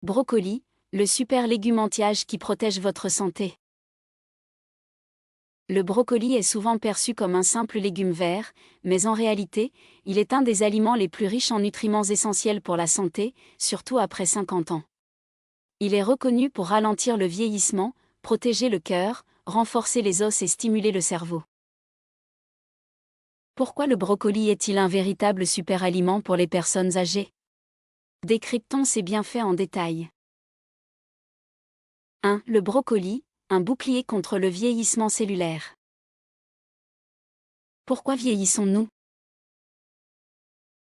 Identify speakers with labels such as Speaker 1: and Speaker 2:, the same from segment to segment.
Speaker 1: Brocoli, le super légume anti-âge qui protège votre santé. Le brocoli est souvent perçu comme un simple légume vert, mais en réalité, il est un des aliments les plus riches en nutriments essentiels pour la santé, surtout après 50 ans. Il est reconnu pour ralentir le vieillissement, protéger le cœur, renforcer les os et stimuler le cerveau. Pourquoi le brocoli est-il un véritable super-aliment pour les personnes âgées? Décryptons ses bienfaits en détail. 1. Le brocoli, un bouclier contre le vieillissement cellulaire. Pourquoi vieillissons-nous?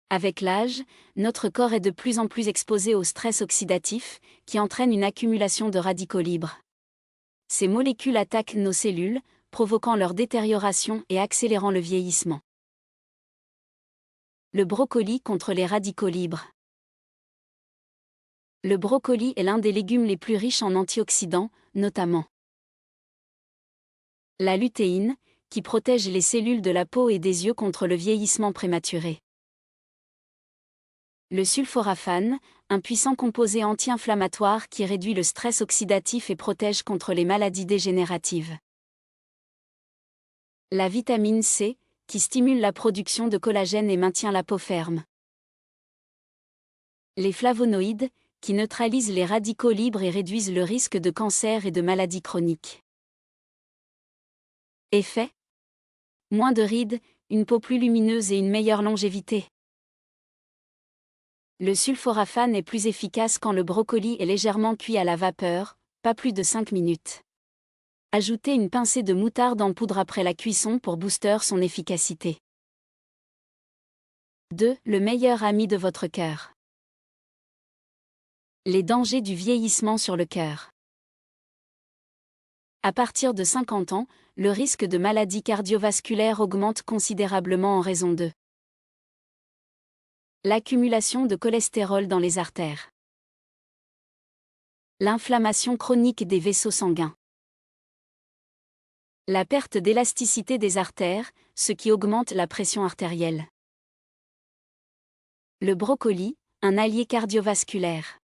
Speaker 1: Avec l'âge, notre corps est de plus en plus exposé au stress oxydatif, qui entraîne une accumulation de radicaux libres. Ces molécules attaquent nos cellules, provoquant leur détérioration et accélérant le vieillissement. Le brocoli contre les radicaux libres. Le brocoli est l'un des légumes les plus riches en antioxydants, notamment la lutéine, qui protège les cellules de la peau et des yeux contre le vieillissement prématuré. Le sulforaphane, un puissant composé anti-inflammatoire qui réduit le stress oxydatif et protège contre les maladies dégénératives. La vitamine C, qui stimule la production de collagène et maintient la peau ferme. Les flavonoïdes, qui neutralisent les radicaux libres et réduisent le risque de cancer et de maladies chroniques. Effet: moins de rides, une peau plus lumineuse et une meilleure longévité. Le sulforaphane est plus efficace quand le brocoli est légèrement cuit à la vapeur, pas plus de 5 minutes. Ajoutez une pincée de moutarde en poudre après la cuisson pour booster son efficacité. 2. Le meilleur ami de votre cœur. Les dangers du vieillissement sur le cœur. À partir de 50 ans, le risque de maladies cardiovasculaires augmente considérablement en raison de l'accumulation de cholestérol dans les artères, l'inflammation chronique des vaisseaux sanguins, la perte d'élasticité des artères, ce qui augmente la pression artérielle. Le brocoli, un allié cardiovasculaire.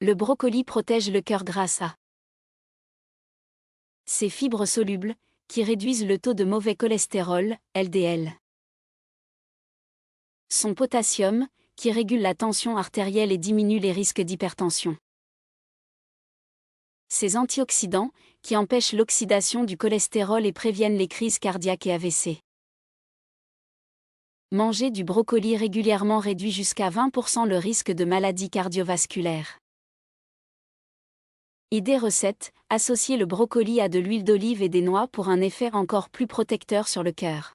Speaker 1: Le brocoli protège le cœur grâce à ses fibres solubles, qui réduisent le taux de mauvais cholestérol, LDL. Son potassium, qui régule la tension artérielle et diminue les risques d'hypertension. Ses antioxydants, qui empêchent l'oxydation du cholestérol et préviennent les crises cardiaques et AVC. Manger du brocoli régulièrement réduit jusqu'à 20% le risque de maladies cardiovasculaires. Idée recette: associez le brocoli à de l'huile d'olive et des noix pour un effet encore plus protecteur sur le cœur.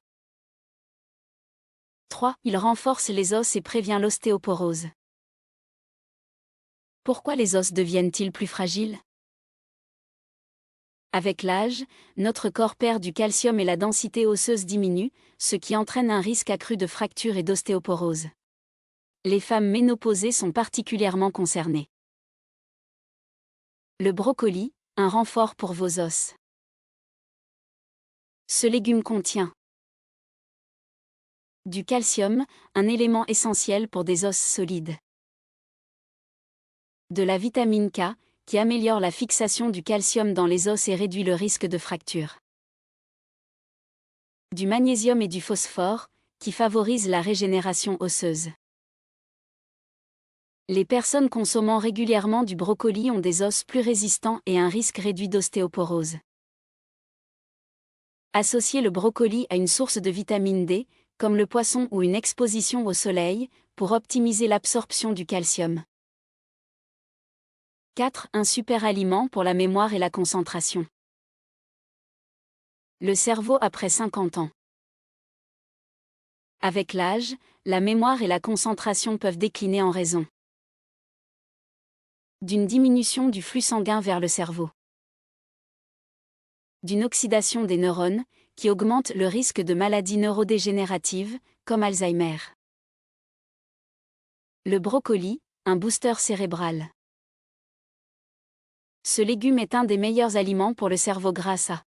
Speaker 1: 3. Il renforce les os et prévient l'ostéoporose. Pourquoi les os deviennent-ils plus fragiles? Avec l'âge, notre corps perd du calcium et la densité osseuse diminue, ce qui entraîne un risque accru de fractures et d'ostéoporose. Les femmes ménopausées sont particulièrement concernées. Le brocoli, un renfort pour vos os. Ce légume contient du calcium, un élément essentiel pour des os solides. De la vitamine K, qui améliore la fixation du calcium dans les os et réduit le risque de fracture. Du magnésium et du phosphore, qui favorisent la régénération osseuse. Les personnes consommant régulièrement du brocoli ont des os plus résistants et un risque réduit d'ostéoporose. Associez le brocoli à une source de vitamine D, comme le poisson ou une exposition au soleil, pour optimiser l'absorption du calcium. 4. Un super aliment pour la mémoire et la concentration. Le cerveau après 50 ans. Avec l'âge, la mémoire et la concentration peuvent décliner en raison d'une diminution du flux sanguin vers le cerveau, d'une oxydation des neurones, qui augmente le risque de maladies neurodégénératives, comme Alzheimer. Le brocoli, un booster cérébral. Ce légume est un des meilleurs aliments pour le cerveau grâce à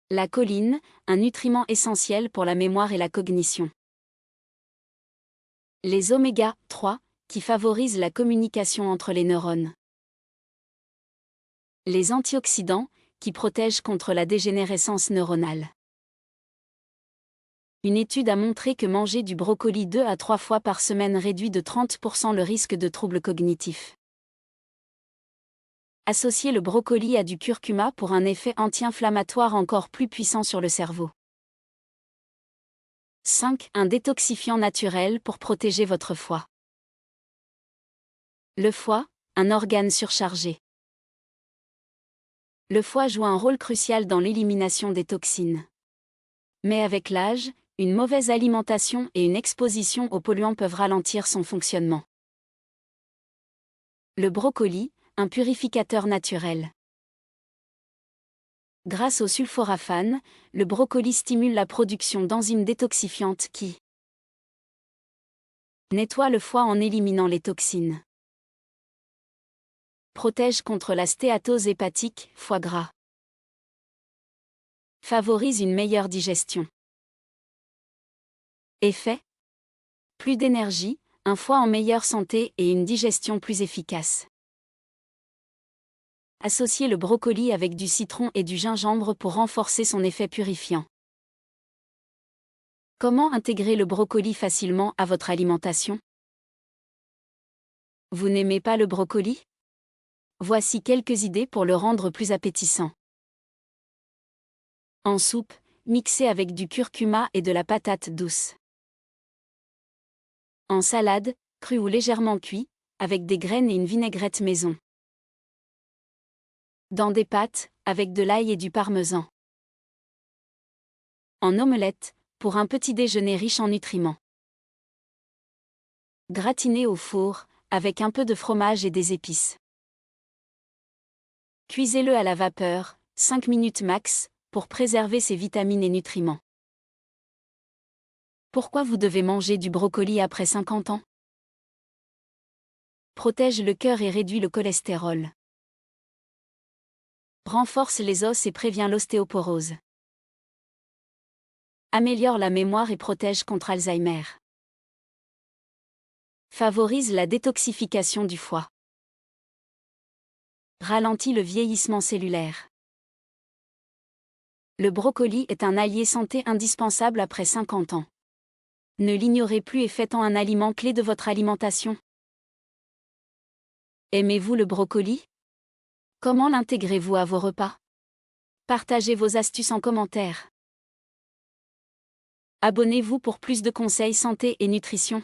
Speaker 1: la choline, un nutriment essentiel pour la mémoire et la cognition. Les oméga 3, qui favorise la communication entre les neurones. Les antioxydants, qui protègent contre la dégénérescence neuronale. Une étude a montré que manger du brocoli 2 à 3 fois par semaine réduit de 30% le risque de troubles cognitifs. Associer le brocoli à du curcuma pour un effet anti-inflammatoire encore plus puissant sur le cerveau. 5. Un détoxifiant naturel pour protéger votre foie. Le foie, un organe surchargé. Le foie joue un rôle crucial dans l'élimination des toxines. Mais avec l'âge, une mauvaise alimentation et une exposition aux polluants peuvent ralentir son fonctionnement. Le brocoli, un purificateur naturel. Grâce au sulforaphane, le brocoli stimule la production d'enzymes détoxifiantes qui nettoient le foie en éliminant les toxines. Protège contre la stéatose hépatique, foie gras. Favorise une meilleure digestion. Effet : plus d'énergie, un foie en meilleure santé et une digestion plus efficace. Associez le brocoli avec du citron et du gingembre pour renforcer son effet purifiant. Comment intégrer le brocoli facilement à votre alimentation ? Vous n'aimez pas le brocoli ? Voici quelques idées pour le rendre plus appétissant. En soupe, mixé avec du curcuma et de la patate douce. En salade, cru ou légèrement cuit, avec des graines et une vinaigrette maison. Dans des pâtes, avec de l'ail et du parmesan. En omelette, pour un petit déjeuner riche en nutriments. Gratiné au four, avec un peu de fromage et des épices. Cuisez-le à la vapeur, 5 minutes max, pour préserver ses vitamines et nutriments. Pourquoi vous devez manger du brocoli après 50 ans ? Protège le cœur et réduit le cholestérol. Renforce les os et prévient l'ostéoporose. Améliore la mémoire et protège contre Alzheimer. Favorise la détoxification du foie. Ralentit le vieillissement cellulaire. Le brocoli est un allié santé indispensable après 50 ans. Ne l'ignorez plus et faites-en un aliment clé de votre alimentation. Aimez-vous le brocoli ? Comment l'intégrez-vous à vos repas ? Partagez vos astuces en commentaire. Abonnez-vous pour plus de conseils santé et nutrition.